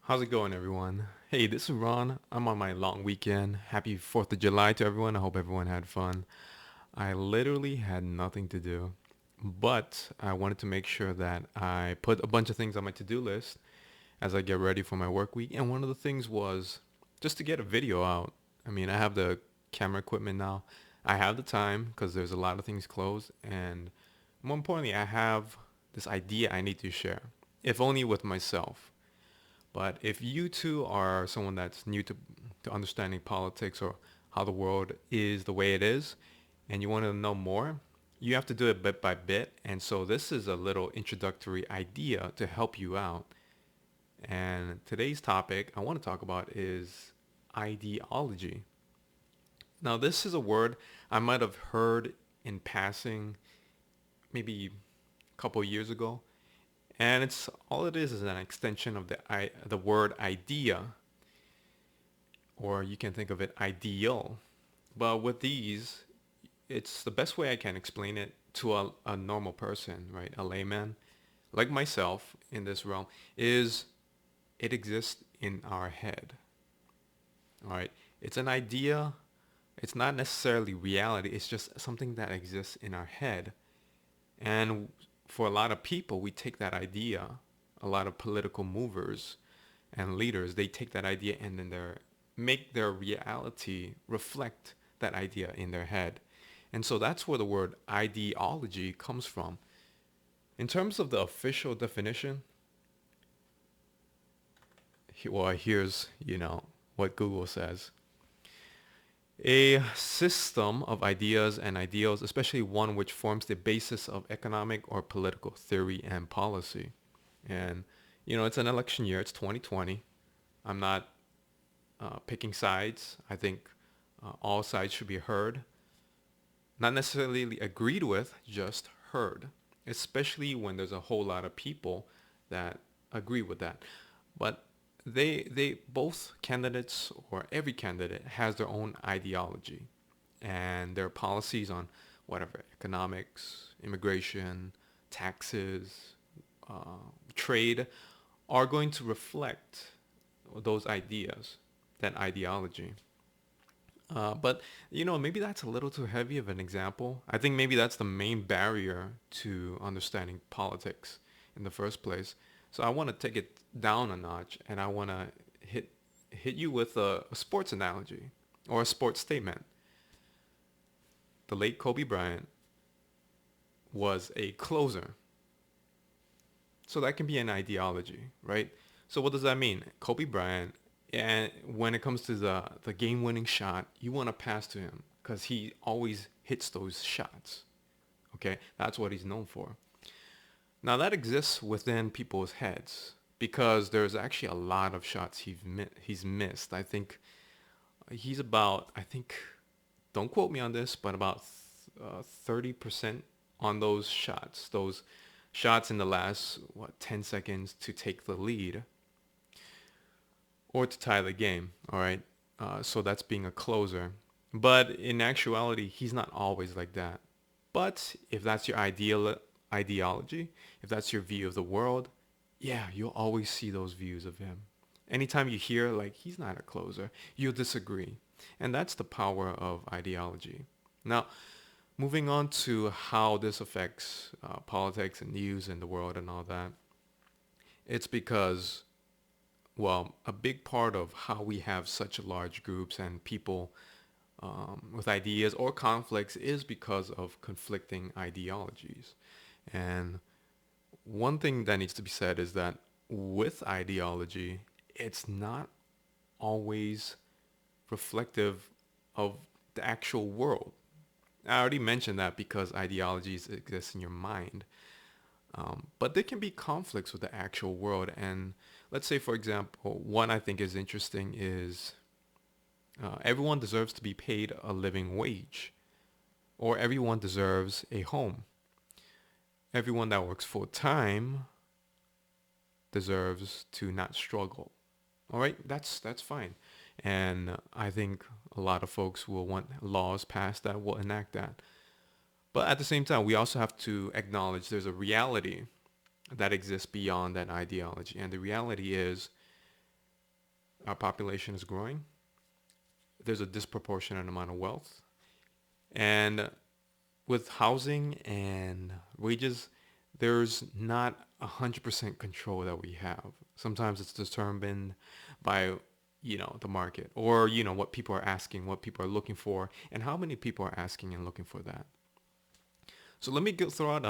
How's it going, everyone? Hey, this is Ron. I'm on my long weekend. Happy 4th of July to everyone. I hope everyone had fun. I literally had nothing to do, but I wanted to make sure that I put a bunch of things on my to-do list as I get ready for my work week. And one of the things was just to get a video out. I mean, I have the camera equipment now. I have the time because there's a lot of things closed. And more importantly, I have this idea I need to share, if only with myself. But if you too are someone that's new to understanding politics or how the world is the way it is, and you want to know more, you have to do it bit by bit. And so this is a little introductory idea to help you out. And today's topic I want to talk about is ideology. Now, this is a word I might have heard in passing maybe a couple years ago, and it's all it is an extension of the word idea, or you can think of it ideal. But with these, it's the best way I can explain it to a normal person, right? A layman like myself in this realm is it exists in our head. All right. It's an idea. It's not necessarily reality. It's just something that exists in our head. And for a lot of people, we take that idea, a lot of political movers and leaders, they take that idea and then they make their reality reflect that idea in their head. And so that's where the word ideology comes from. In terms of the official definition, well, here's, what Google says. A system of ideas and ideals, especially one which forms the basis of economic or political theory and policy. And, it's an election year. It's 2020. I'm not picking sides. I think all sides should be heard. Not necessarily agreed with, just heard. Especially when there's a whole lot of people that agree with that. But they both candidates or every candidate has their own ideology and their policies on whatever economics, immigration, taxes, trade are going to reflect those ideas, that ideology. But maybe that's a little too heavy of an example. I think maybe that's the main barrier to understanding politics in the first place. So I want to take it down a notch, and I want to hit you with a sports analogy or a sports statement. The late Kobe Bryant was a closer, so that can be an ideology, right? So what does that mean? Kobe Bryant, and when it comes to the game-winning shot, you want to pass to him because he always hits those shots. Okay, that's what he's known for. Now that exists within people's heads because there's actually a lot of shots he's missed. I think he's about, don't quote me on this, but about 30% on those shots. Those shots in the last, 10 seconds to take the lead or to tie the game, all right? So that's being a closer. But in actuality, he's not always like that. But if that's your ideology, if that's your view of the world, yeah, you'll always see those views of him. Anytime you hear like he's not a closer, you'll disagree. And that's the power of ideology. Now, moving on to how this affects politics and news in the world and all that, it's because, well, a big part of how we have such large groups and people with ideas or conflicts is because of conflicting ideologies. And one thing that needs to be said is that with ideology, it's not always reflective of the actual world. I already mentioned that because ideologies exist in your mind. But there can be conflicts with the actual world. And let's say, for example, one I think is interesting is everyone deserves to be paid a living wage, or everyone deserves a home. Everyone that works full time deserves to not struggle. All right, that's fine. And I think a lot of folks will want laws passed that will enact that. But at the same time, we also have to acknowledge there's a reality that exists beyond that ideology. And the reality is our population is growing. There's a disproportionate amount of wealth. And with housing and wages, there's not 100% control that we have. Sometimes it's determined by, the market, or, what people are asking, what people are looking for, and how many people are asking and looking for that. So let me throw out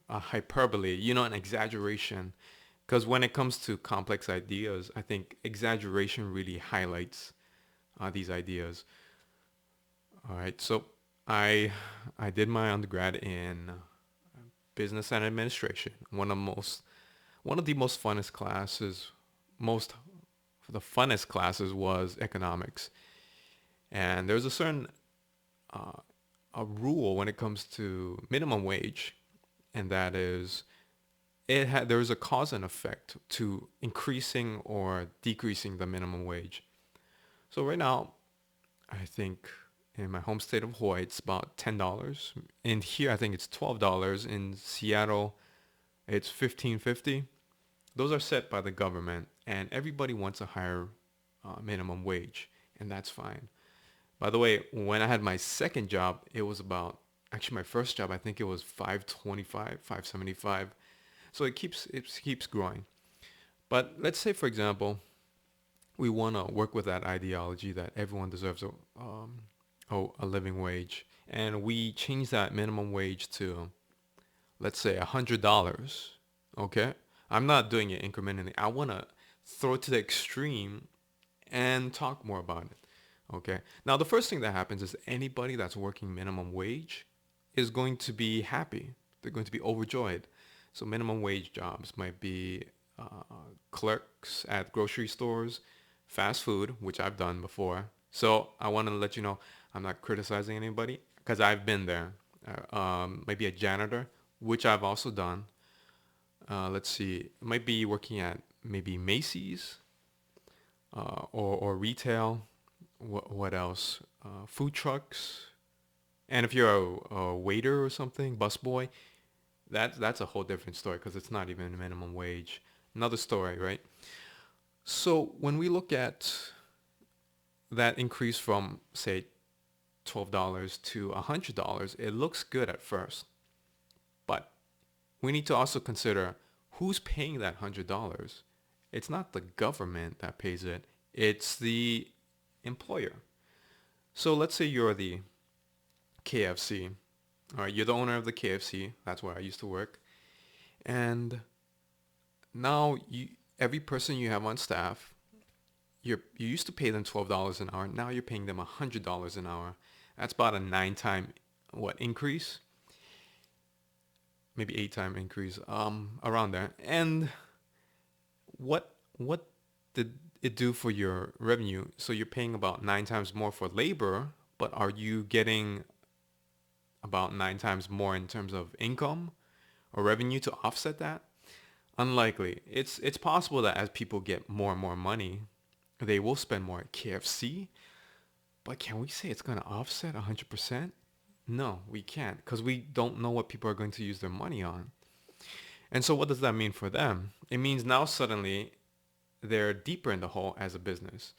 a hyperbole, an exaggeration, because when it comes to complex ideas, I think exaggeration really highlights these ideas. All right, so I I did my undergrad in business and administration. One of the most funnest classes, most the funnest classes was economics, and there's a certain uh, a rule when it comes to minimum wage, and that is there's a cause and effect to increasing or decreasing the minimum wage. So right now, I think in my home state of Hawaii, it's about $10. And here, I think it's $12. In Seattle, it's 15.50. Those are set by the government, and everybody wants a higher minimum wage, and that's fine. By the way, when I had my second job, it was about actually my first job. I think it was 525, 575. So it keeps growing. But let's say, for example, we want to work with that ideology that everyone deserves a living wage, and we change that minimum wage to, let's say, $100. Okay, I'm not doing it incrementally. I want to throw it to the extreme and talk more about it. Okay. Now, the first thing that happens is anybody that's working minimum wage is going to be happy. They're going to be overjoyed. So minimum wage jobs might be clerks at grocery stores, fast food, which I've done before. So I want to let you know I'm not criticizing anybody because I've been there. Maybe a janitor, which I've also done. Let's see, might be working at maybe Macy's or retail. What else? Food trucks. And if you're a waiter or something, busboy, that's a whole different story because it's not even minimum wage. Another story, right? So when we look at that increase from, say, $12 to $100, it looks good at first. But we need to also consider who's paying that $100. It's not the government that pays it. It's the employer. So let's say you're the KFC. All right, you're the owner of the KFC. That's where I used to work. And now every person you have on staff, you used to pay them $12 an hour. Now you're paying them $100 an hour. That's about a 9-time increase? Maybe 8-time increase, around there. And what did it do for your revenue? So you're paying about 9 times more for labor, but are you getting about 9 times more in terms of income or revenue to offset that? Unlikely. It's possible that as people get more and more money, they will spend more at KFC, but can we say it's going to offset 100%? No, we can't, because we don't know what people are going to use their money on. And so what does that mean for them? It means now suddenly they're deeper in the hole as a business.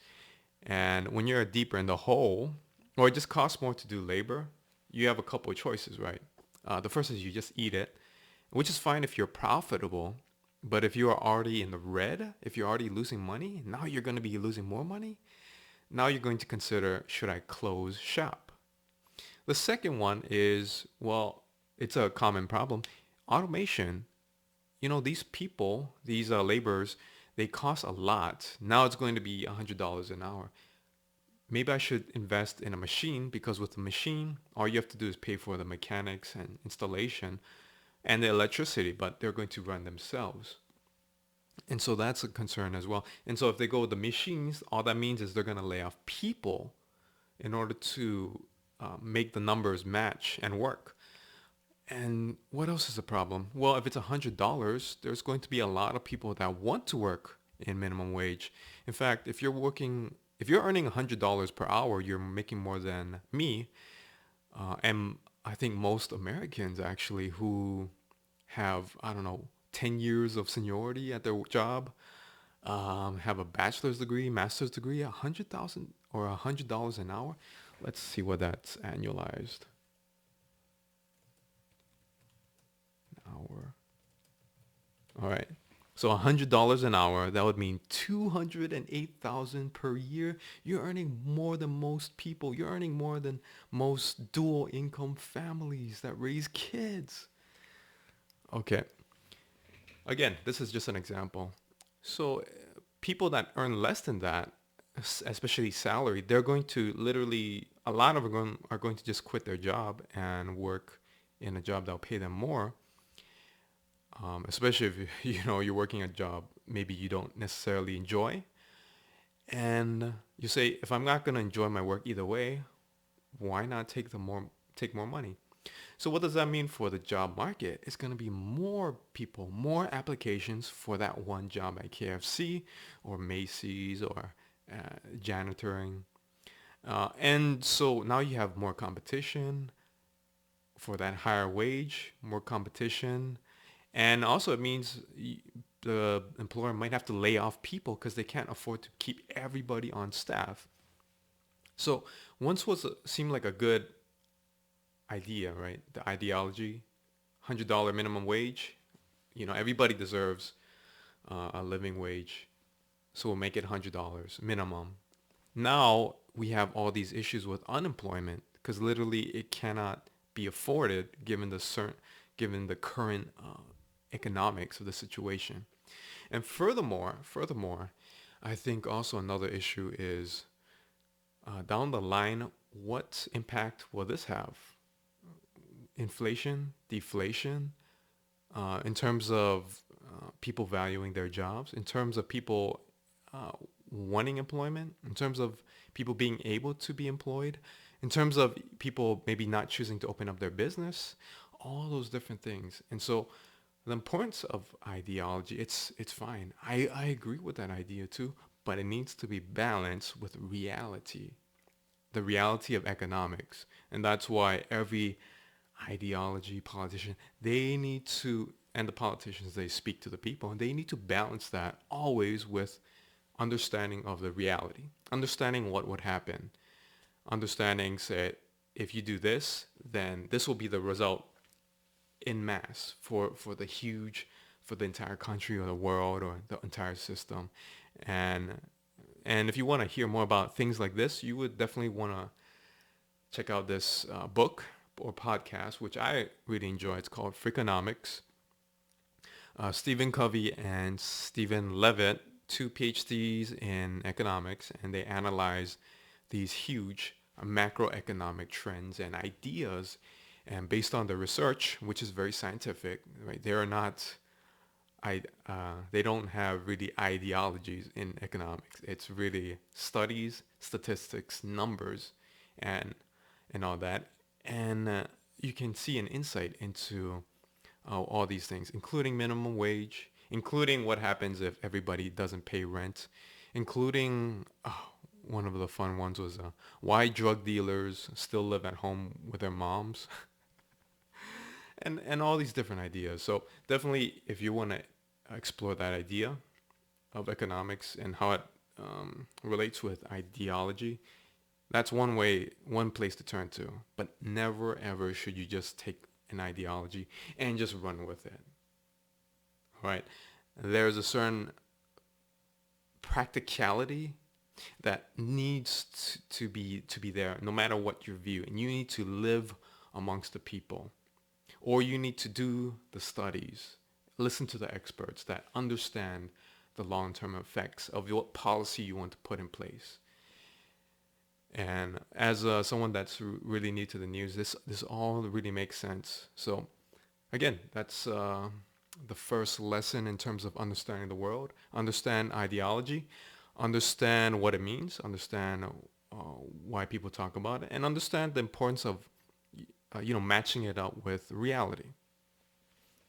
And when you're deeper in the hole, or it just costs more to do labor, you have a couple of choices, right? The first is you just eat it, which is fine if you're profitable. But if you are already in the red, if you're already losing money, now you're going to be losing more money. Now you're going to consider, should I close shop? The second one is, well, it's a common problem. Automation. These people, these laborers, they cost a lot. Now it's going to be $100 an hour. Maybe I should invest in a machine, because with the machine, all you have to do is pay for the mechanics and installation and the electricity, but they're going to run themselves. And so that's a concern as well. And so if they go with the machines, all that means is they're going to lay off people in order to make the numbers match and work. And what else is a problem? Well, if it's $100, there's going to be a lot of people that want to work in minimum wage. In fact, if you're earning $100 per hour, you're making more than me. And I think most Americans actually who have, I don't know, 10 years of seniority at their job, have a bachelor's degree, master's degree, 100,000 or $100 an hour. Let's see what that's annualized. An hour. All right. So $100 an hour, that would mean 208,000 per year. You're earning more than most people. You're earning more than most dual income families that raise kids. Okay. Again, this is just an example. So people that earn less than that, especially salary, they're going to literally, a lot of them are going to just quit their job and work in a job that'll pay them more. Especially if you're working a job maybe you don't necessarily enjoy, and you say, if I'm not going to enjoy my work either way, why not take more money? So what does that mean for the job market? It's going to be more people, more applications for that one job at KFC or Macy's or janitoring. And so now you have more competition for that higher wage, more competition. And also it means the employer might have to lay off people because they can't afford to keep everybody on staff. So once seemed like a good idea, right? The ideology, $100 minimum wage. Everybody deserves a living wage, so we'll make it $100 minimum. Now we have all these issues with unemployment because literally it cannot be afforded given the current economics of the situation. And furthermore, I think also another issue is down the line, what impact will this have? Inflation, deflation, in terms of people valuing their jobs, in terms of people uh, wanting employment, in terms of people being able to be employed, in terms of people maybe not choosing to open up their business, all those different things. And so the importance of ideology, it's fine. I agree with that idea too, but it needs to be balanced with reality, the reality of economics. And that's why every ideology, politician, they need to, and the politicians, they speak to the people, and they need to balance that always with understanding of the reality, understanding what would happen, understanding, say, if you do this, then this will be the result in mass for the entire country or the world or the entire system. And and if you want to hear more about things like this, you would definitely want to check out this book or podcast, which I really enjoy. It's called Freakonomics. Stephen Covey and Stephen Levitt, two PhDs in economics, and they analyze these huge macroeconomic trends and ideas. And based on the research, which is very scientific, right? They are not, they don't have really ideologies in economics. It's really studies, statistics, numbers, and and all that. And you can see an insight into all these things, including minimum wage, including what happens if everybody doesn't pay rent, including one of the fun ones was why drug dealers still live at home with their moms, and all these different ideas. So definitely, if you want to explore that idea of economics and how it relates with ideology, that's one place to turn to. But never ever should you just take an ideology and just run with it. All right. There's a certain practicality that needs to be there no matter what your view, and you need to live amongst the people, or you need to do the studies, listen to the experts that understand the long-term effects of what policy you want to put in place. And as someone that's really new to the news, this all really makes sense. So again, that's the first lesson in terms of understanding the world. Understand ideology, understand what it means, understand why people talk about it, and understand the importance of matching it up with reality.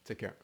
Take care.